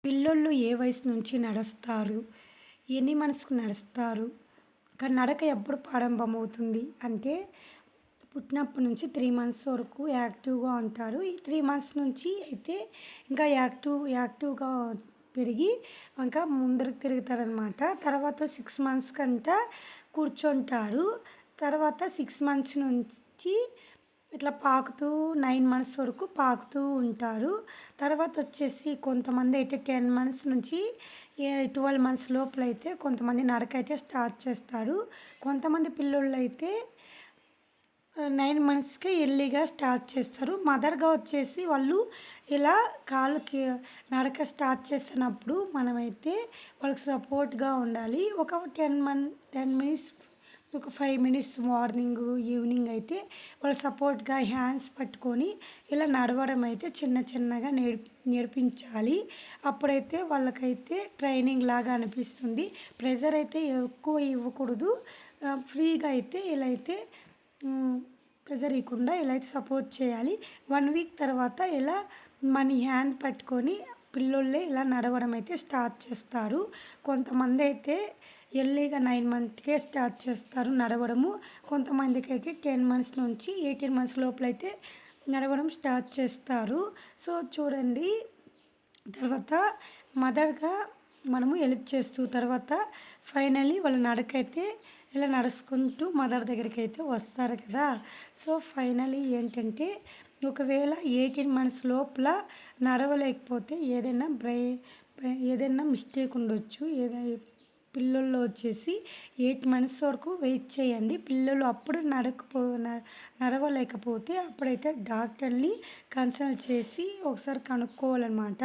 పిల్లోళ్ళు ఏ వయసు నుంచి నడుస్తారు? ఎన్ని మంత్స్‌కి నడుస్తారు? కానీ నడక ఎప్పుడు ప్రారంభమవుతుంది? అంటే పుట్టినప్పటి నుంచి 3 మంత్స్ వరకు యాక్టివ్‌గా ఉంటారు. ఈ 3 మంత్స్ నుంచి అయితే ఇంకా యాక్టివ్‌గా పెరిగి ఇంకా ముందరకు తిరుగుతారనమాట. తర్వాత 6 మంత్స్‌కంతా కూర్చుంటారు. తర్వాత 6 మంత్స్ నుంచి ఇట్లా పాకుతూ 9 మంత్స్ వరకు పాకుతూ ఉంటారు. తర్వాత వచ్చేసి కొంతమంది అయితే 10 మంత్స్ నుంచి 12 మంత్స్ లోపలైతే కొంతమంది నడకైతే స్టార్ట్ చేస్తారు. కొంతమంది పిల్లోళ్ళైతే 9 మంత్స్‌కే ఎర్లీగా స్టార్ట్ చేస్తారు. మదర్‌గా వచ్చేసి వాళ్ళు ఇలా కాళ్ళకి నడక స్టార్ట్ చేస్తున్నప్పుడు మనమైతే వాళ్ళకి సపోర్ట్‌గా ఉండాలి. ఒక 10 మినిట్స్, ఒక 5 మినిట్స్ మార్నింగు, ఈవినింగ్ అయితే వాళ్ళు సపోర్ట్‌గా హ్యాండ్స్ పట్టుకొని ఇలా నడవడం అయితే చిన్నగా నేర్పించాలి. అప్పుడైతే వాళ్ళకైతే ట్రైనింగ్ లాగా అనిపిస్తుంది. ప్రెషర్ అయితే ఎక్కువ ఇవ్వకూడదు. ఫ్రీగా అయితే ఇలా అయితే ప్రెషర్ ఇవ్వకుండా ఇలా అయితే సపోర్ట్ చేయాలి. 1 వీక్ తర్వాత ఇలా మన హ్యాండ్ పట్టుకొని పిల్లోళ్ళే ఇలా నడవడం అయితే స్టార్ట్ చేస్తారు. కొంతమంది అయితే ఎర్లీగా 9 మంత్స్‌కే స్టార్ట్ చేస్తారు నడవడము. కొంతమందికైతే 10 మంత్స్ నుంచి 18 మంత్స్ లోపలైతే నడవడం స్టార్ట్ చేస్తారు. సో చూడండి, తర్వాత మదర్‌గా మనము హెల్ప్ చేస్తూ తర్వాత ఫైనల్లీ వాళ్ళ నడకైతే ఇలా నడుచుకుంటూ మదర్ దగ్గరికైతే వస్తారు కదా! సో ఫైనల్లీ ఏంటంటే ఒకవేళ 18 మంత్స్ లోపల నడవలేకపోతే ఏదైనా మిస్టేక్ ఉండొచ్చు. పిల్లోల్లో వచ్చేసి 8 మంత్స్ వరకు వెయిట్ చేయండి. పిల్లలు అప్పుడు నడవలేకపోతే అప్పుడైతే డాక్టర్ని కన్సల్ట్ చేసి ఒకసారి కనుక్కోవాలన్నమాట.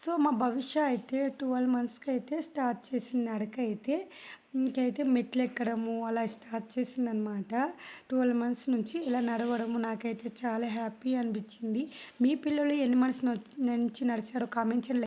సో మా భవిష్య అయితే 12 మంత్స్‌కి అయితే స్టార్ట్ చేసింది నడక అయితే. ఇంకైతే మెట్లు ఎక్కడము అలా స్టార్ట్ చేసిందనమాట. 12 మంత్స్ నుంచి ఇలా నడవడము నాకైతే చాలా హ్యాపీ అనిపించింది. మీ పిల్లలు ఎన్ని మంత్స్ నుంచి నడిచారో కామెంట్ చేయండి.